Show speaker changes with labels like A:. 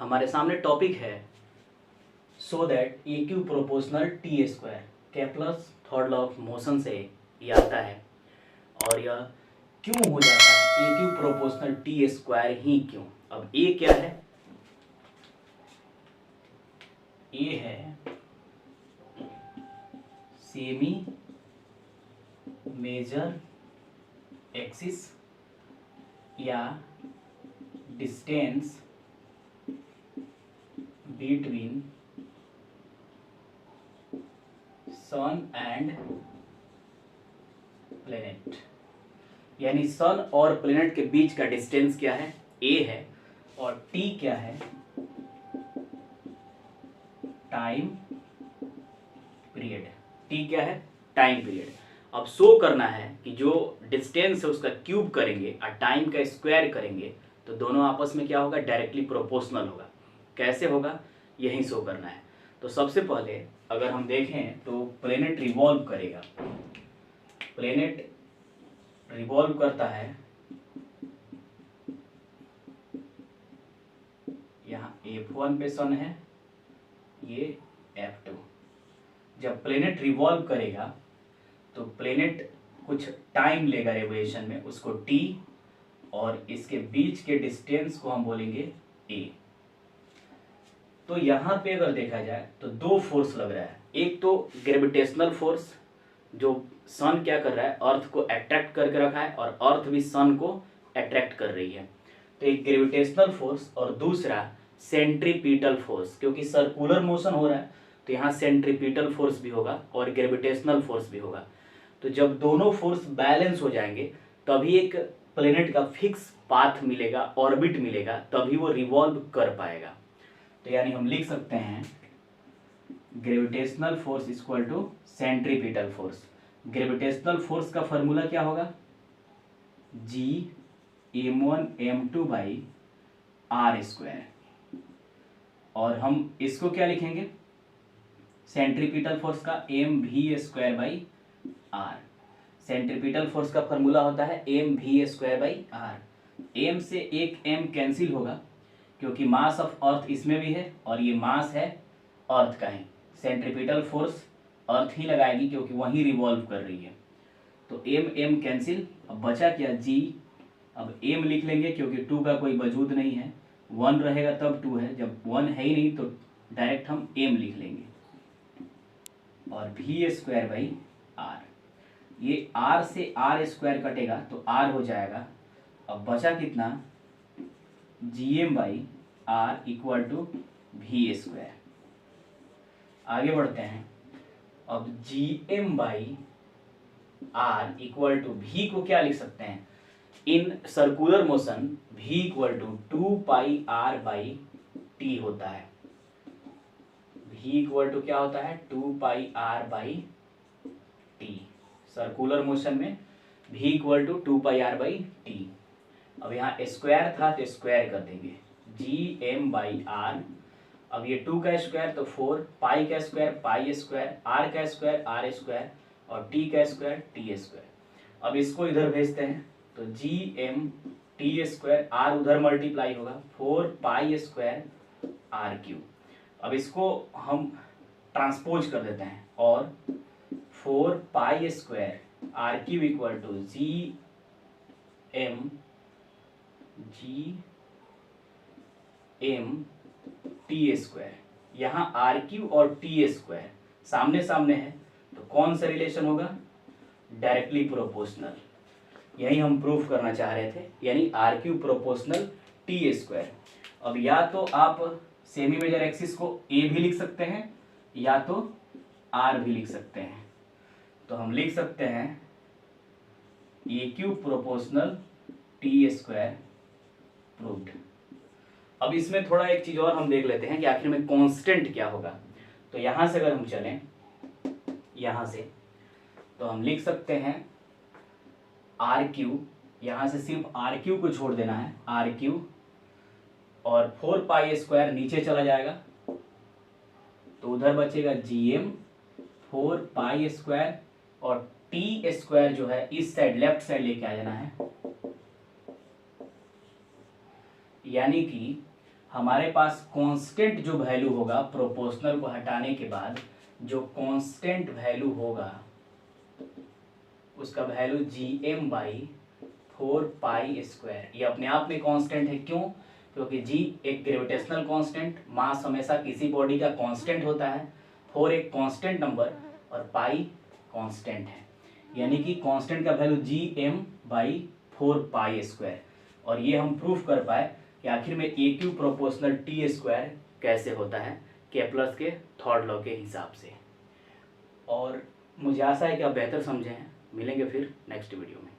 A: हमारे सामने टॉपिक है so that a cube proportional T square. Kepler's third law of motion से ये आता है और यह क्यों हो जाता है A cube proportional T square ही क्यों। अब ए क्या है? ए है सेमी मेजर एक्सिस या distance between sun and planet, यानी सन और प्लेनेट के बीच का डिस्टेंस क्या है? ए है। और टी क्या है? Time period. टी क्या है? Time period. अब शो करना है कि जो डिस्टेंस है उसका क्यूब करेंगे और टाइम का स्क्वायर करेंगे तो दोनों आपस में क्या होगा? डायरेक्टली प्रोपोर्शनल होगा। कैसे होगा यही शो करना है। तो सबसे पहले अगर हम देखें तो प्लेनेट रिवॉल्व करेगा। प्लेनेट रिवॉल्व करता है, यहाँ F1 पे सन है, ये F2। जब प्लेनेट रिवॉल्व करेगा तो प्लेनेट कुछ टाइम लेगा रेवोल्यूशन में, उसको T, और इसके बीच के डिस्टेंस को हम बोलेंगे A। तो यहाँ पे अगर देखा जाए तो दो फोर्स लग रहा है। एक तो ग्रेविटेशनल फोर्स जो सन क्या कर रहा है, अर्थ को अट्रैक्ट करके रखा है और अर्थ भी सन को अट्रैक्ट कर रही है। तो एक ग्रेविटेशनल फोर्स और दूसरा सेंट्रीपिटल फोर्स, क्योंकि सर्कुलर मोशन हो रहा है तो यहाँ सेंट्रीपिटल फोर्स भी होगा और ग्रेविटेशनल फोर्स भी होगा। तो जब दोनों फोर्स बैलेंस हो जाएंगे तभी एक प्लेनेट का फिक्स पाथ मिलेगा, ऑर्बिट मिलेगा, तभी वो रिवॉल्व कर पाएगा। तो यानी हम लिख सकते हैं gravitational force equal to centripetal force. Gravitational force का फॉर्मूला क्या होगा? G m1m2 by R square. और हम इसको क्या लिखेंगे? सेंट्रीपिटल फोर्स का mv square by R. Centripetal force का फॉर्मूला होता है mv square by R. m से एक m कैंसिल होगा क्योंकि मास ऑफ अर्थ इसमें भी है और ये मास है अर्थ का ही। सेंट्रीपिटल फोर्स अर्थ ही लगाएगी क्योंकि वही रिवॉल्व कर रही है। तो m कैंसिल, अब बचा क्या? g। अब m लिख लेंगे क्योंकि 2 का कोई वजूद नहीं है, 1 रहेगा तब 2 है, जब 1 है ही नहीं तो डायरेक्ट हम m लिख लेंगे। और v स्क्वायर बाई आर, ये r से r स्क्वायर कटेगा तो r हो जाएगा। अब बचा कितना? gm by R equal to V square. आगे बढ़ते हैं। अब gm by R equal to V को क्या लिख सकते हैं? In circular motion v equal to 2 pi R by T होता है। v इक्वल टू क्या होता है? 2 pi R by T. Circular motion में v equal to 2 pi R by T. अब यहाँ स्क्वायर था तो स्क्वायर कर देंगे, gm बाई आर। अब ये 2 का स्क्वायर तो 4, पाई का स्क्वायर पाई स्क्वायर, आर का स्क्वायर आर स्क्वायर और टी का स्क्वायर टी स्क्वायर। अब इसको इधर भेजते हैं तो gm टी स्क्वायर, आर उधर मल्टीप्लाई होगा 4 पाई स्क्वायर आर क्यू। अब इसको हम ट्रांसपोज कर देते हैं और 4 pi square R cube equal to gm T square. यहाँ आर क्यू और टी स्क्वायर सामने सामने है तो कौन सा रिलेशन होगा? Directly proportional. यही हम प्रूफ करना चाह रहे थे, यानी R cube proportional T square. अब या तो आप सेमी मेजर एक्सिस को ए भी लिख सकते हैं या तो आर भी लिख सकते हैं। तो हम लिख सकते हैं a cube proportional T square proved. अब इसमें थोड़ा एक चीज और हम देख लेते हैं कि आखिर में कांस्टेंट क्या होगा। तो यहां से अगर हम चलें यहां से तो हम लिख सकते हैं आर क्यू, यहां से सिर्फ आर क्यू को छोड़ देना है, आर क्यू, और 4 पाई स्क्वायर नीचे चला जाएगा तो उधर बचेगा gm 4 पाई स्क्वायर और टी स्क्वायर जो है इस साइड लेफ्ट साइड लेके आ जाना है। यानी कि हमारे पास कांस्टेंट जो वैल्यू होगा प्रोपोर्शनल को हटाने के बाद, जो कांस्टेंट वैल्यू होगा उसका वैल्यू Gm/4π²। ये अपने आप में कांस्टेंट है, क्यों? क्योंकि G एक ग्रेविटेशनल कांस्टेंट, मास हमेशा किसी बॉडी का कांस्टेंट होता है, 4 एक कांस्टेंट नंबर और पाई कांस्टेंट है, यानी कि कांस्टेंट का वैल्यू Gm/4π²। और ये हम प्रूफ कर पाए कि आखिर में AQ प्रोपोर्शनल T² कैसे होता है, केप्लर्स के थर्ड लॉ के हिसाब से। और मुझे आशा है कि आप बेहतर समझे हैं। मिलेंगे फिर नेक्स्ट वीडियो में।